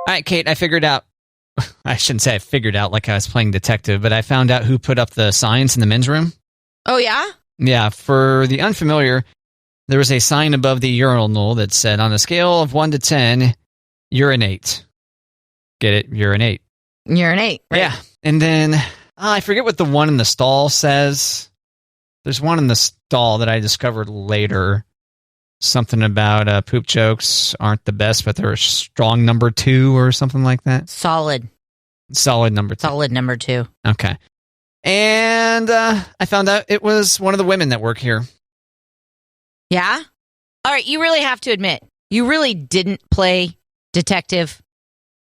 All right, Kate, I figured out. I shouldn't say I figured out like I was playing detective, but I found out who put up the signs in the men's room. Oh, yeah? Yeah, for the unfamiliar, there was a sign above the urinal that said, on a scale of 1 to 10, urinate. Get it? Urinate. Urinate, right? Yeah. And then, I forget what the one in the stall says. There's one in the stall that I discovered later. Something about poop jokes aren't the best, but they're a strong number 2 or something like that. Solid Number 2. Solid number 2. Okay. And I found out it was one of the women that work here. Yeah? All right, you really have to admit, you really didn't play detective.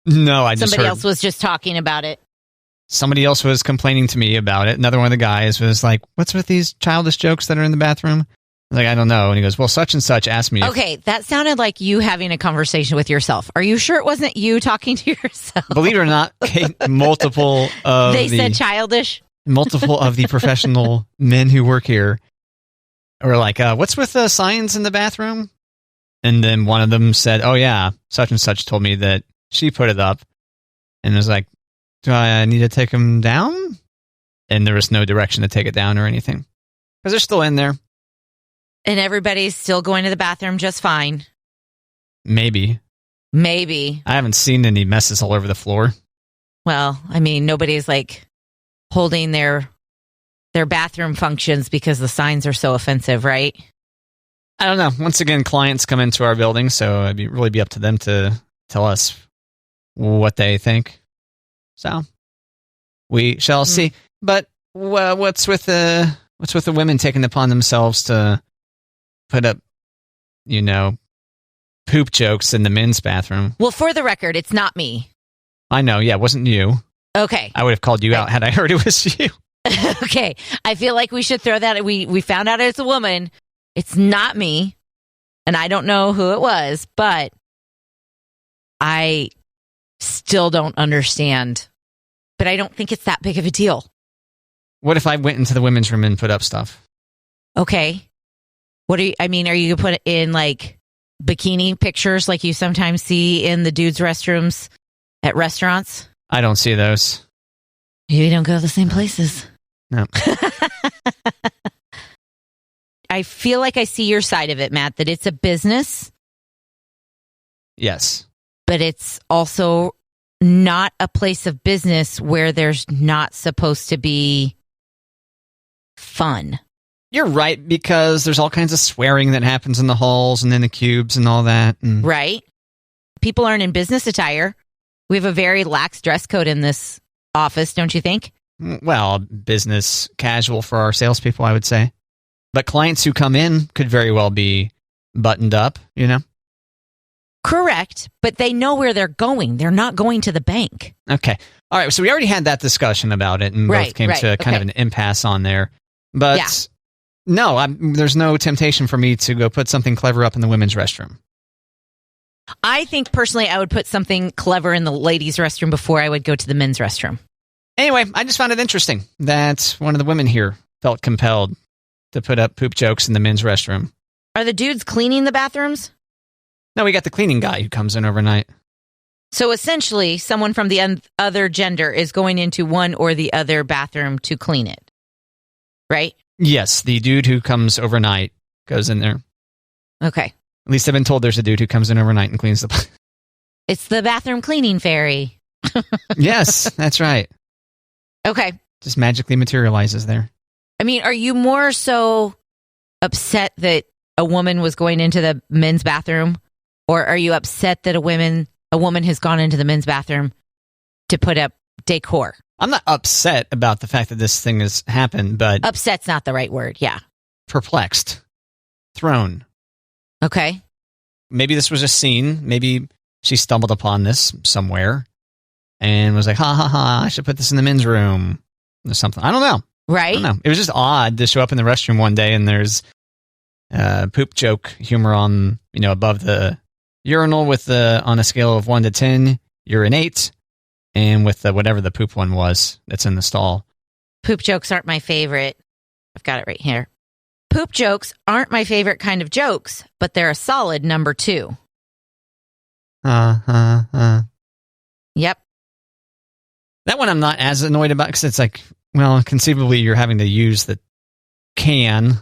No, I just Somebody heard else was just talking about it. somebody else was complaining to me about it. Another one of the guys was like, what's with these childish jokes that are in the bathroom? I was like, I don't know. And he goes, well, such and such asked me. Okay, that sounded like you having a conversation with yourself. Are you sure it wasn't you talking to yourself? Believe it or not, Kate, multiple said childish? Multiple of the professional men who work here were like, what's with the signs in the bathroom? And then one of them said, oh, yeah, such and such told me that she put it up. And was like, do I need to take them down? And there was no direction to take it down or anything. Because they're still in there. And everybody's still going to the bathroom just fine. Maybe. Maybe. I haven't seen any messes all over the floor. Well, I mean, nobody's like holding their bathroom functions because the signs are so offensive, right? I don't know. Once again, clients come into our building, so it'd really be up to them to tell us what they think. So we shall see. But what's with the women taking it upon themselves to put up, poop jokes in the men's bathroom? Well, for the record, it's not me. I know. Yeah, it wasn't you. Okay. I would have called you out had I heard it was you. Okay. I feel like we should throw that. We found out it's a woman. It's not me. And I don't know who it was, but I still don't understand. But I don't think it's that big of a deal. What if I went into the women's room and put up stuff? Okay. Are you going to put in like bikini pictures like you sometimes see in the dudes' restrooms at restaurants? I don't see those. Maybe don't go to the same places. No. I feel like I see your side of it, Matt, that it's a business. Yes. But it's also not a place of business where there's not supposed to be fun. You're right, because there's all kinds of swearing that happens in the halls and in the cubes and all that. Right. People aren't in business attire. We have a very lax dress code in this office, don't you think? Well, business casual for our salespeople, I would say. But clients who come in could very well be buttoned up, Correct, but they know where they're going. They're not going to the bank. Okay. All right, so we already had that discussion about it, and both came to kind of an impasse on there. But no, there's no temptation for me to go put something clever up in the women's restroom. I think, personally, I would put something clever in the ladies' restroom before I would go to the men's restroom. Anyway, I just found it interesting that one of the women here felt compelled to put up poop jokes in the men's restroom. Are the dudes cleaning the bathrooms? No, we got the cleaning guy who comes in overnight. So essentially, someone from the other gender is going into one or the other bathroom to clean it, right? Yes, the dude who comes overnight goes in there. Okay. At least I've been told there's a dude who comes in overnight and cleans the... It's the bathroom cleaning fairy. Yes, that's right. Okay. Just magically materializes there. I mean, are you more so upset that a woman was going into the men's bathroom? Or are you upset that a woman has gone into the men's bathroom to put up decor? I'm not upset about the fact that this thing has happened, but... Upset's not the right word, yeah. Perplexed. Thrown. Okay. Maybe this was a scene. Maybe she stumbled upon this somewhere and was like, ha ha ha, I should put this in the men's room or something. I don't know. Right? I don't know. It was just odd to show up in the restroom one day and there's poop joke humor on, above the urinal with on a scale of 1 to 10, you're an 8, and with whatever the poop one was that's in the stall. Poop jokes aren't my favorite. I've got it right here. Poop jokes aren't my favorite kind of jokes, but they're a solid number 2. Yep. That one I'm not as annoyed about because it's like, well, conceivably you're having to use the can.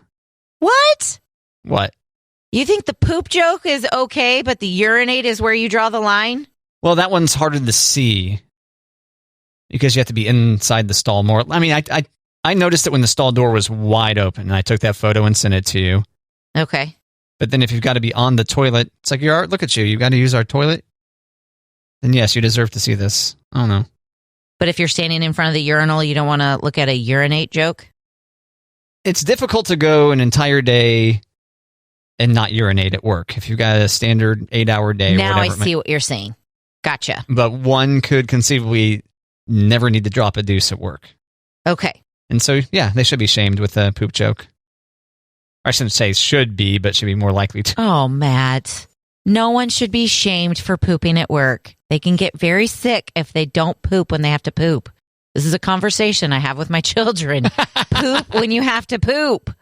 What? What? You think the poop joke is okay, but the urinate is where you draw the line? Well, that one's harder to see because you have to be inside the stall more. I mean, I noticed it when the stall door was wide open, and I took that photo and sent it to you. Okay. But then if you've got to be on the toilet, it's like, look at you. You've got to use our toilet. Then yes, you deserve to see this. I don't know. But if you're standing in front of the urinal, you don't want to look at a urinate joke? It's difficult to go an entire day and not urinate at work if you've got a standard 8-hour day. Now or I whatever. see what you're saying. Gotcha. But one could conceivably never need to drop a deuce at work. Okay. And so, yeah, they should be shamed with a poop joke. I shouldn't say should be, but should be more likely to. Oh, Matt. No one should be shamed for pooping at work. They can get very sick if they don't poop when they have to poop. This is a conversation I have with my children. Poop when you have to poop.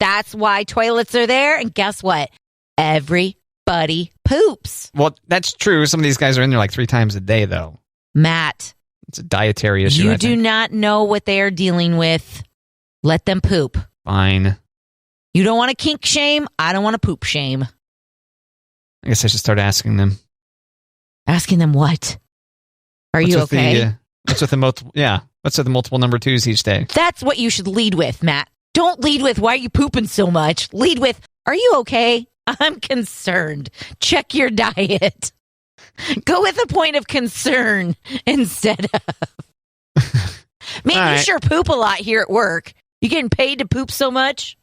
That's why toilets are there. And guess what? Everybody poops. Well, that's true. Some of these guys are in there like 3 times a day, though. Matt. It's a dietary issue. You do not know what they are dealing with. Let them poop. Fine. You don't want to kink shame. I don't want to poop shame. I guess I should start asking them. Asking them what? Are you okay? What's with the multiple? Yeah. What's with the multiple number 2s each day? That's what you should lead with, Matt. Don't lead with, why are you pooping so much? Lead with, are you okay? I'm concerned. Check your diet. Go with a point of concern instead of. Man, you sure poop a lot here at work. You getting paid to poop so much?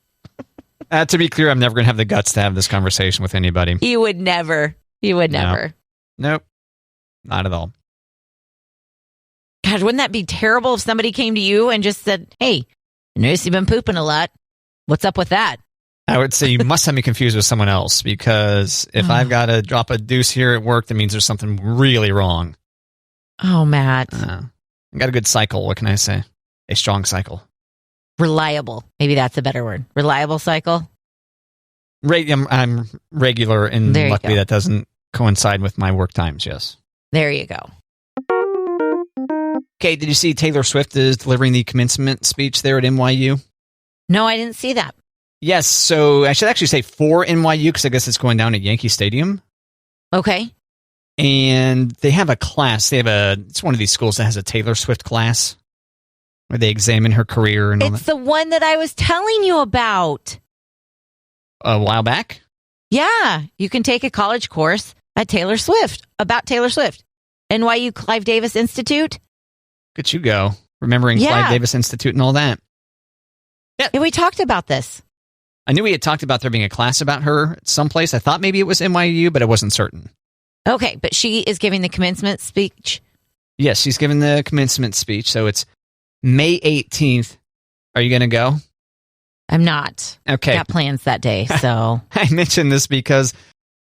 To be clear, I'm never going to have the guts to have this conversation with anybody. You would never. You would never. Nope. Not at all. God, wouldn't that be terrible if somebody came to you and just said, hey, I noticed you've been pooping a lot. What's up with that? I would say you must have me confused with someone else because if I've got to drop a deuce here at work, that means there's something really wrong. Oh, Matt. I got a good cycle. What can I say? A strong cycle. Reliable. Maybe that's a better word. Reliable cycle. I'm regular, and luckily that doesn't coincide with my work times, yes. There you go. Okay, did you see Taylor Swift is delivering the commencement speech there at NYU? No, I didn't see that. Yes, so I should actually say for NYU because I guess it's going down at Yankee Stadium. Okay. And they have a class. It's one of these schools that has a Taylor Swift class where they examine her career and all that. It's the one that I was telling you about. A while back? Yeah, you can take a college course at Taylor Swift, about Taylor Swift. NYU Clive Davis Institute. Good you go. Remembering Clive Davis Institute and all that. Yeah, we talked about this. I knew we had talked about there being a class about her at someplace. I thought maybe it was NYU, but I wasn't certain. Okay, but she is giving the commencement speech? Yes, she's giving the commencement speech. So it's May 18th. Are you going to go? I'm not. Okay. Got plans that day, so. I mentioned this because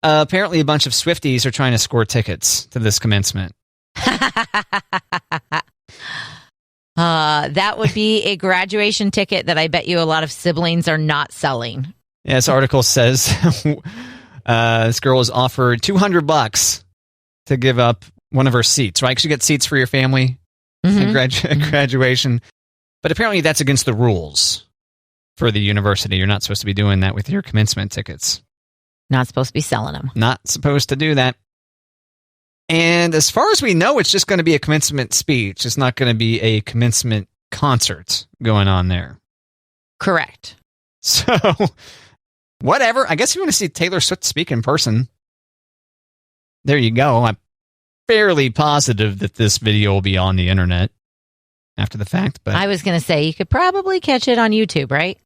apparently a bunch of Swifties are trying to score tickets to this commencement. That would be a graduation ticket that I bet you a lot of siblings are not selling. Yeah, this article says this girl was offered $200 to give up one of her seats, right? Because you get seats for your family at graduation. But apparently that's against the rules for the university. You're not supposed to be doing that with your commencement tickets. Not supposed to be selling them. Not supposed to do that. And as far as we know, it's just going to be a commencement speech. It's not going to be a commencement concert going on there. Correct. So, whatever. I guess if you want to see Taylor Swift speak in person, there you go. I'm fairly positive that this video will be on the internet after the fact. But I was going to say, you could probably catch it on YouTube, right?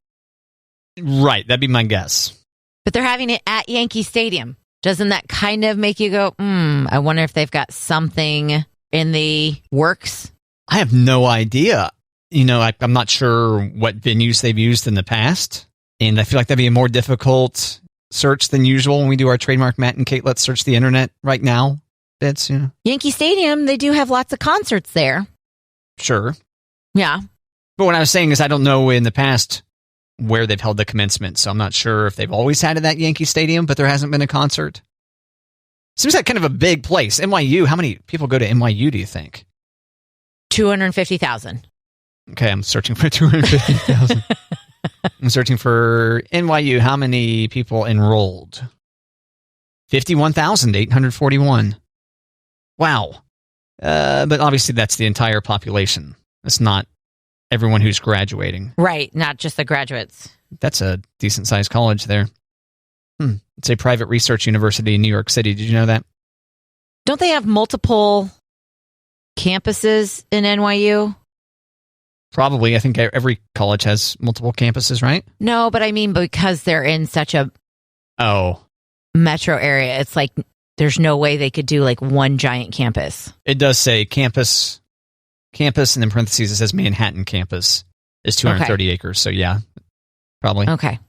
Right. That'd be my guess. But they're having it at Yankee Stadium. Doesn't that kind of make you go, I wonder if they've got something in the works? I have no idea. You know, I'm not sure what venues they've used in the past. And I feel like that'd be a more difficult search than usual when we do our trademark Matt and Kate Let's Search the Internet right now. That's, Yankee Stadium, they do have lots of concerts there. Sure. Yeah. But what I was saying is I don't know in the past where they've held the commencement, so I'm not sure if they've always had it at Yankee Stadium, but there hasn't been a concert. Seems like kind of a big place. NYU, how many people go to NYU, do you think? 250,000. Okay, I'm searching for 250,000. I'm searching for NYU. How many people enrolled? 51,841. Wow. But obviously that's the entire population. That's not everyone who's graduating. Right, not just the graduates. That's a decent-sized college there. It's a private research university in New York City. Did you know that? Don't they have multiple campuses in NYU? Probably. I think every college has multiple campuses, right? No, but I mean because they're in such a metro area, it's like there's no way they could do like one giant campus. It does say campus, and in parentheses it says Manhattan campus is 230 acres. So yeah, probably. Okay.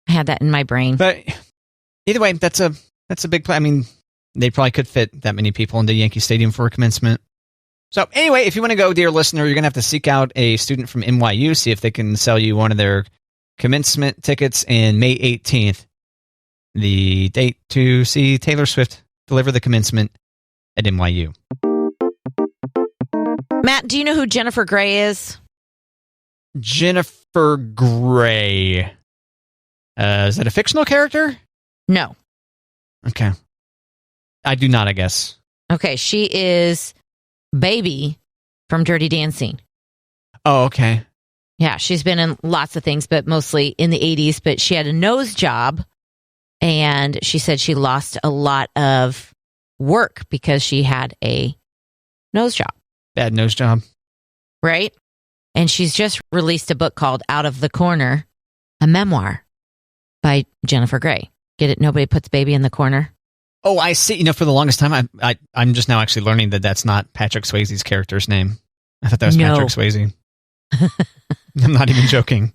I had that in my brain. But either way, that's a big play. I mean, they probably could fit that many people into Yankee Stadium for a commencement. So anyway, if you want to go, dear listener, you're going to have to seek out a student from NYU, see if they can sell you one of their commencement tickets in May 18th, the date to see Taylor Swift deliver the commencement at NYU. Matt, do you know who Jennifer Grey is? Jennifer Grey. Is that a fictional character? No. Okay. I do not, I guess. Okay, she is Baby from Dirty Dancing. Oh, okay. Yeah, she's been in lots of things, but mostly in the 80s. But she had a nose job, and she said she lost a lot of work because she had a nose job. Bad nose job. Right? And she's just released a book called Out of the Corner, a memoir by Jennifer Grey. Get it? Nobody puts baby in the corner. Oh, I see. You know, for the longest time, I'm just now actually learning that that's not Patrick Swayze's character's name. I thought that was Patrick Swayze. I'm not even joking.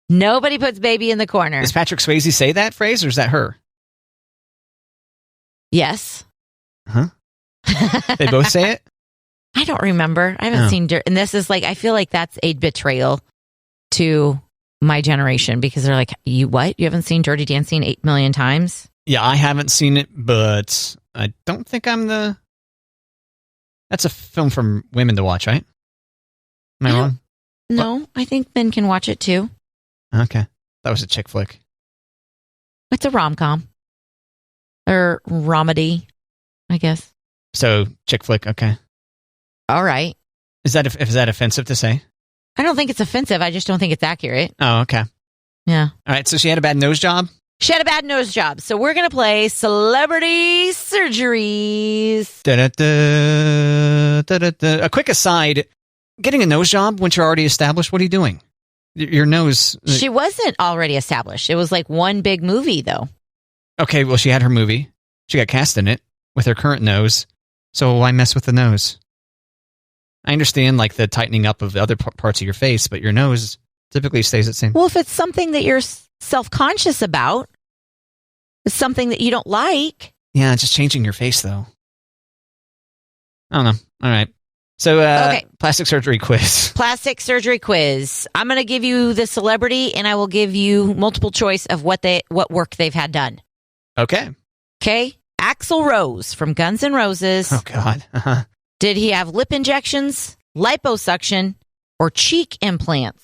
Nobody puts baby in the corner. Does Patrick Swayze say that phrase, or is that her? Yes. Huh? They both say it? I don't remember. I haven't seen and this is like, I feel like that's a betrayal to my generation because they're like, you what? You haven't seen Dirty Dancing 8 million times? Yeah, I haven't seen it, but I don't think I'm the... That's a film for women to watch, right? Am I wrong? No, what? I think men can watch it too. Okay. That was a chick flick. It's a rom-com. Or romedy, I guess. So, chick flick, okay. All right. Is that offensive to say? I don't think it's offensive. I just don't think it's accurate. Oh, okay. Yeah. All right, so she had a bad nose job? She had a bad nose job. So we're going to play Celebrity Surgeries. A quick aside, getting a nose job once you're already established, what are you doing? Your nose... She wasn't already established. It was like one big movie, though. Okay, well, she had her movie. She got cast in it with her current nose. So why mess with the nose? I understand like the tightening up of the other parts of your face, but your nose typically stays the same. Well, if it's something that you're self-conscious about, it's something that you don't like. Yeah, just changing your face, though. I don't know. All right. So, okay. Plastic surgery quiz. Plastic surgery quiz. I'm going to give you the celebrity, and I will give you multiple choice of what work they've had done. Okay. Okay. Axl Rose from Guns N' Roses. Oh, God. Uh-huh. Did he have lip injections, liposuction, or cheek implants?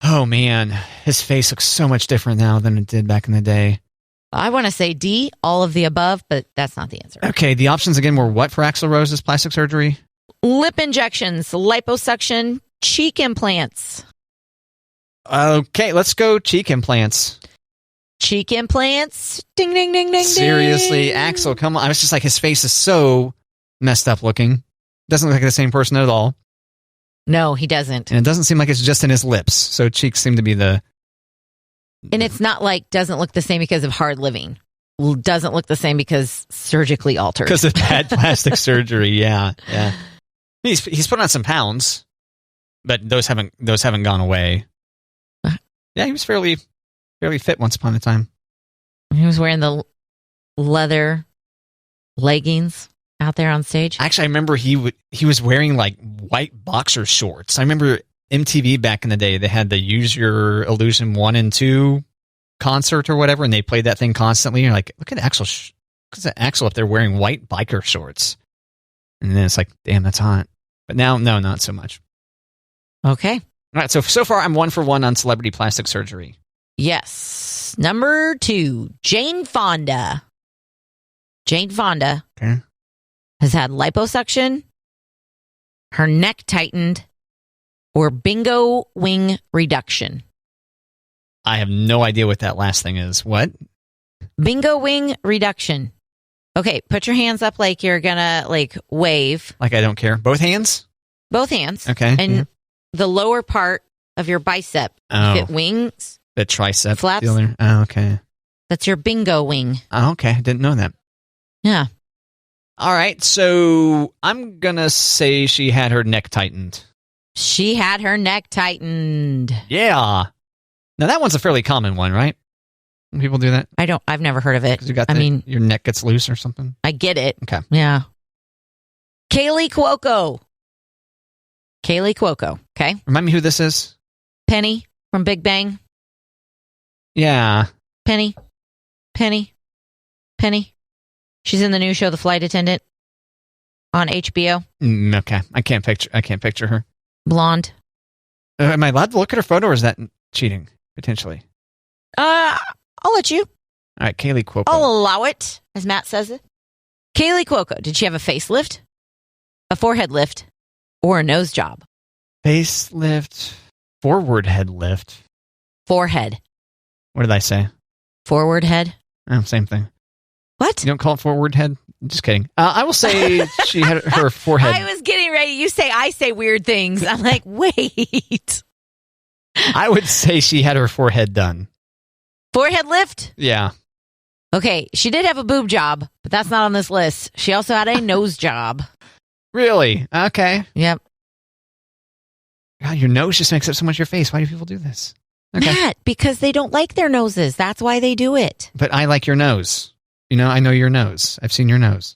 Oh, man. His face looks so much different now than it did back in the day. I want to say D, all of the above, but that's not the answer. Okay, the options again were what for Axl Rose's plastic surgery? Lip injections, liposuction, cheek implants. Okay, let's go cheek implants. Cheek implants. Ding, ding, ding, ding, Seriously, ding. Axl, come on. I was just like, his face is so messed up looking. Doesn't look like the same person at all. No, he doesn't. And it doesn't seem like it's just in his lips. So cheeks seem to be the... And it's not like doesn't look the same because of hard living. Doesn't look the same because surgically altered. Because of bad plastic surgery, yeah. He's put on some pounds, but those haven't gone away. Yeah, he was fairly fit once upon a time. He was wearing the leather leggings out there on stage. Actually, I remember he was wearing like white boxer shorts. I remember MTV back in the day, they had the Use Your Illusion 1 and 2 concert or whatever, and they played that thing constantly. You're like, look at Axel. Look at Axel up there wearing white biker shorts. And then it's like, damn, that's hot. But now, no, not so much. Okay. All right, so far I'm 1 for 1 on celebrity plastic surgery. Yes. Number 2, Jane Fonda. Jane Fonda has had liposuction, her neck tightened, or bingo wing reduction. I have no idea what that last thing is. What? Bingo wing reduction. Okay, put your hands up like you're gonna like wave. Like I don't care. Both hands? Both hands. Okay. And the lower part of your bicep. Oh. If it wings. The tricep. Flaps. Oh, okay. That's your bingo wing. Oh, okay. I didn't know that. Yeah. All right. So I'm going to say she had her neck tightened. She had her neck tightened. Yeah. Now that one's a fairly common one, right? When people do that? I've never heard of it. 'Cause you got your neck gets loose or something? I get it. Okay. Yeah. Kaylee Cuoco. Okay. Remind me who this is? Penny from Big Bang. Yeah. Penny. She's in the new show, The Flight Attendant, on HBO. Okay. I can't picture her. Blonde. Am I allowed to look at her photo, or is that cheating, potentially? I'll let you. All right, Kaylee Cuoco. I'll allow it, as Matt says it. Kaylee Cuoco. Did she have a facelift, a forehead lift, or a nose job? Facelift, forward head lift. Forehead. What did I say? Forward head. Oh, same thing. What? You don't call it forward head? Just kidding. I will say she had her forehead. I was getting ready. I say weird things. I'm like, wait. I would say she had her forehead done. Forehead lift? Yeah. Okay, she did have a boob job, but that's not on this list. She also had a nose job. Really? Okay. Yep. God, your nose just makes up so much of your face. Why do people do this? Okay. Matt, because they don't like their noses. That's why they do it. But I like your nose. You know, I know your nose. I've seen your nose.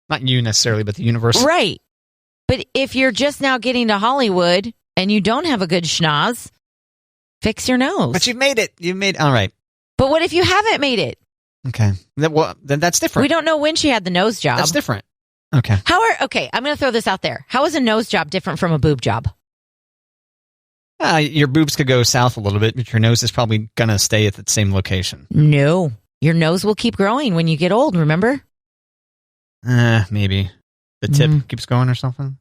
Not you necessarily, but the universe. Right. But if you're just now getting to Hollywood and you don't have a good schnoz, fix your nose. But you've made it. All right. But what if you haven't made it? Okay. Then that's different. We don't know when she had the nose job. That's different. Okay. Okay, I'm going to throw this out there. How is a nose job different from a boob job? Your boobs could go south a little bit, but your nose is probably going to stay at the same location. No. Your nose will keep growing when you get old, remember? Maybe. The tip keeps going or something?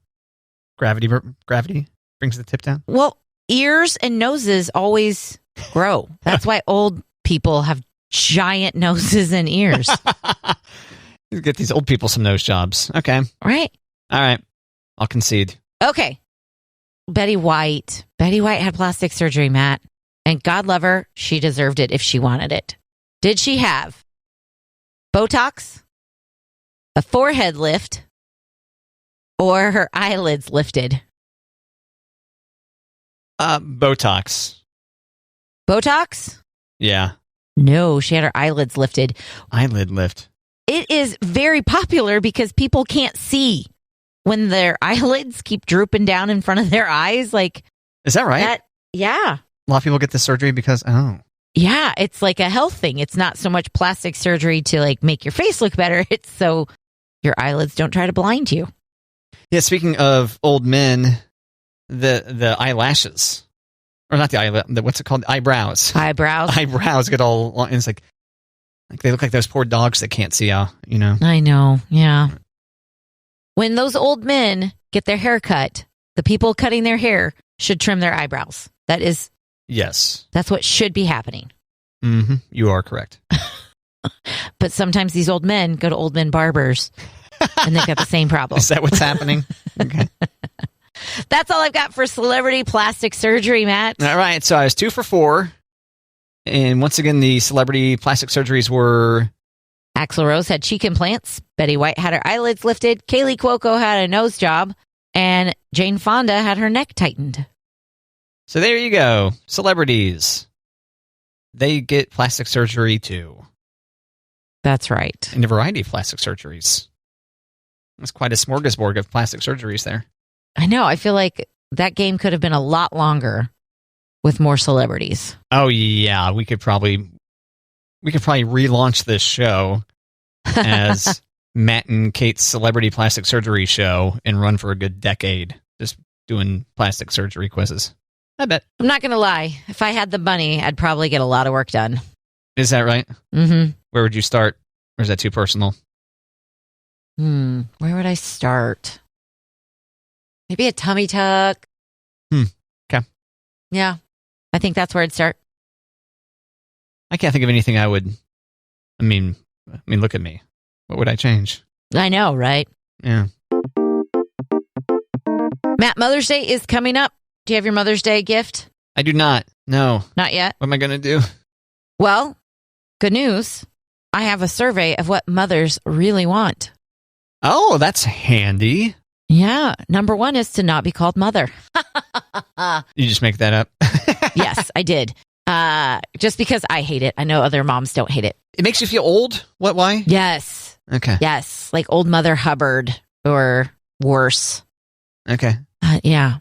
Gravity brings the tip down? Well, ears and noses always grow. That's why old people have giant noses and ears. You get these old people some nose jobs. Okay. Right. All right. I'll concede. Okay. Betty White. Betty White had plastic surgery, Matt. And God love her, she deserved it if she wanted it. Did she have Botox, a forehead lift, or her eyelids lifted? Botox. Botox? Yeah. No, she had her eyelids lifted. Eyelid lift. It is very popular because people can't see when their eyelids keep drooping down in front of their eyes. Like, is that right? Yeah. A lot of people get this surgery because, Yeah, it's like a health thing. It's not so much plastic surgery to like make your face look better. It's so your eyelids don't try to blind you. Yeah, speaking of old men, the eyelashes. Or not the eyelid, what's it called? Eyebrows. Eyebrows get all long. It's like they look like those poor dogs that can't see out, you know? I know, yeah. When those old men get their hair cut, the people cutting their hair should trim their eyebrows. Yes. That's what should be happening. Mm-hmm. You are correct. But sometimes these old men go to old men barbers and they've got the same problem. Is that what's happening? Okay. That's all I've got for celebrity plastic surgery, Matt. All right. So I was 2 for 4. And once again, the celebrity plastic surgeries were... Axl Rose had cheek implants. Betty White had her eyelids lifted. Kaylee Cuoco had a nose job. And Jane Fonda had her neck tightened. So there you go. Celebrities. They get plastic surgery too. That's right. And a variety of plastic surgeries. That's quite a smorgasbord of plastic surgeries there. I know. I feel like that game could have been a lot longer with more celebrities. Oh, yeah. We could probably we could probably relaunch this show as Matt and Kate's Celebrity Plastic Surgery Show and run for a good decade just doing plastic surgery quizzes. I bet. I'm not going to lie. If I had the money, I'd probably get a lot of work done. Is that right? Mm-hmm. Where would you start? Or is that too personal? Where would I start? Maybe a tummy tuck. Okay. Yeah. I think that's where I'd start. I can't think of anything I would... I mean, look at me. What would I change? I know, right? Yeah. Matt, Mother's Day is coming up. Do you have your Mother's Day gift? I do not. No. Not yet? What am I going to do? Well, good news. I have a survey of what mothers really want. Oh, that's handy. Yeah. Number 1 is to not be called mother. You just make that up? Yes, I did. Just because I hate it. I know other moms don't hate it. It makes you feel old? What? Why? Yes. Okay. Yes. Like old Mother Hubbard or worse. Okay. Yeah.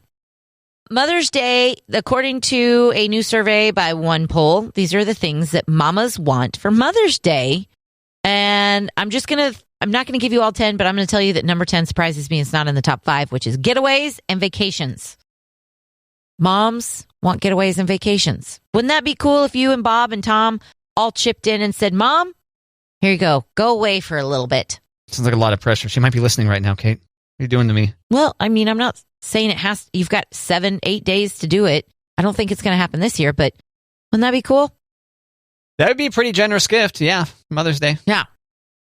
Mother's Day, according to a new survey by One Poll, these are the things that mamas want for Mother's Day. And I'm not going to give you all 10, but I'm going to tell you that number 10 surprises me. It's not in the top 5, which is getaways and vacations. Moms want getaways and vacations. Wouldn't that be cool if you and Bob and Tom all chipped in and said, Mom, here you go. Go away for a little bit. Sounds like a lot of pressure. She might be listening right now, Kate. What are you doing to me? Well, I mean, I'm not saying you've got 7-8 days to do it. I don't think it's going to happen this year, but wouldn't that be cool? That would be a pretty generous gift. Yeah. Mother's Day. Yeah.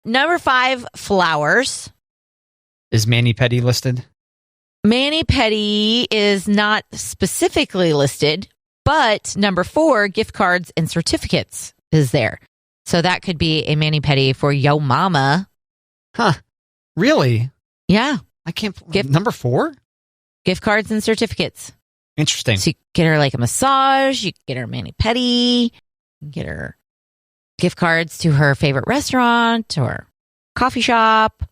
Number 5, flowers. Is mani-pedi listed? Mani-pedi is not specifically listed, but number 4, gift cards and certificates is there. So that could be a mani-pedi for yo mama. Huh. Really? Yeah. I can't... Number 4? Gift cards and certificates. Interesting. So you get her like a massage, you get her mani-pedi, you get her gift cards to her favorite restaurant or coffee shop.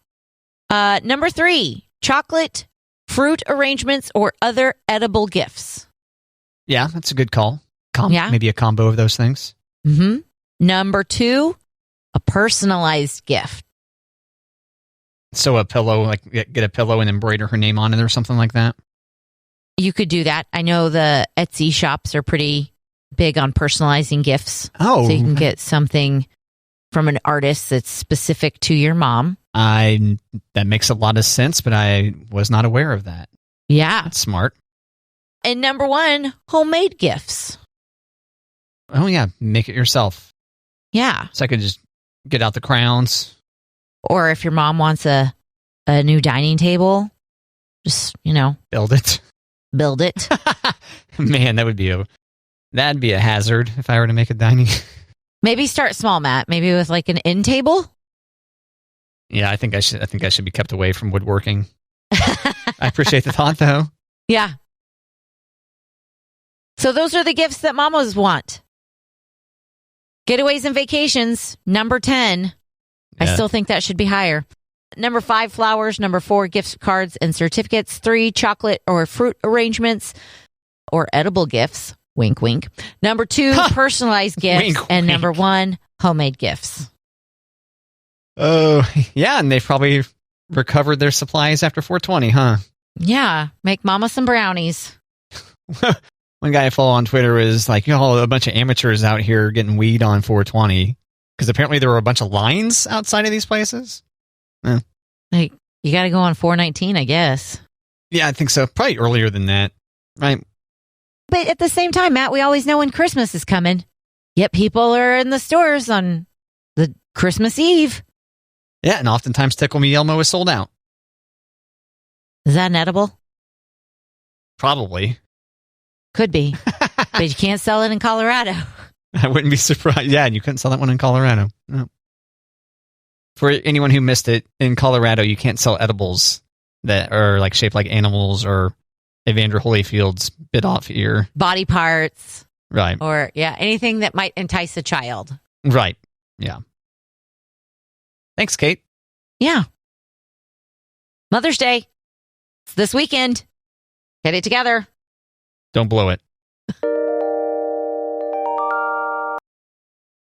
Number 3, chocolate, fruit arrangements, or other edible gifts. Yeah, that's a good call. Yeah. Maybe a combo of those things. Mm-hmm. Number 2, a personalized gift. So a pillow, like get a pillow and embroider her name on it or something like that? You could do that. I know the Etsy shops are pretty big on personalizing gifts. Oh. So you can get something from an artist that's specific to your mom. That makes a lot of sense, but I was not aware of that. Yeah. That's smart. And number 1, homemade gifts. Oh, yeah. Make it yourself. Yeah. So I could just get out the crowns. Or if your mom wants a new dining table, just, Build it. build it. Man, that'd be a hazard if I were to make a dining. Maybe start small, Matt. Maybe with like an end table. Yeah, I think I should be kept away from woodworking. I appreciate the thought, though. Yeah. So those are the gifts that mamas want. Getaways and vacations, number 10. Yeah. I still think that should be higher. Number 5, flowers. Number 4, gift cards and certificates. 3, chocolate or fruit arrangements or edible gifts. Wink, wink. Number 2, personalized gifts. Wink, and wink. number 1, homemade gifts. Oh, yeah, and they've probably recovered their supplies after 420, huh? Yeah, make mama some brownies. One guy I follow on Twitter was like, a bunch of amateurs out here getting weed on 420. Because apparently there were a bunch of lines outside of these places. Like, you got to go on 419, I guess. Yeah, I think so. Probably earlier than that, right? But at the same time, Matt, we always know when Christmas is coming. Yet people are in the stores on the Christmas Eve. Yeah, and oftentimes Tickle Me Elmo is sold out. Is that an edible? Probably. Could be. But you can't sell it in Colorado. I wouldn't be surprised. Yeah, and you couldn't sell that one in Colorado. No. For anyone who missed it, in Colorado, you can't sell edibles that are like shaped like animals or Evander Holyfield's bit off ear. Body parts. Right. Or, anything that might entice a child. Right. Yeah. Thanks, Kate. Yeah. Mother's Day. It's this weekend. Get it together. Don't blow it.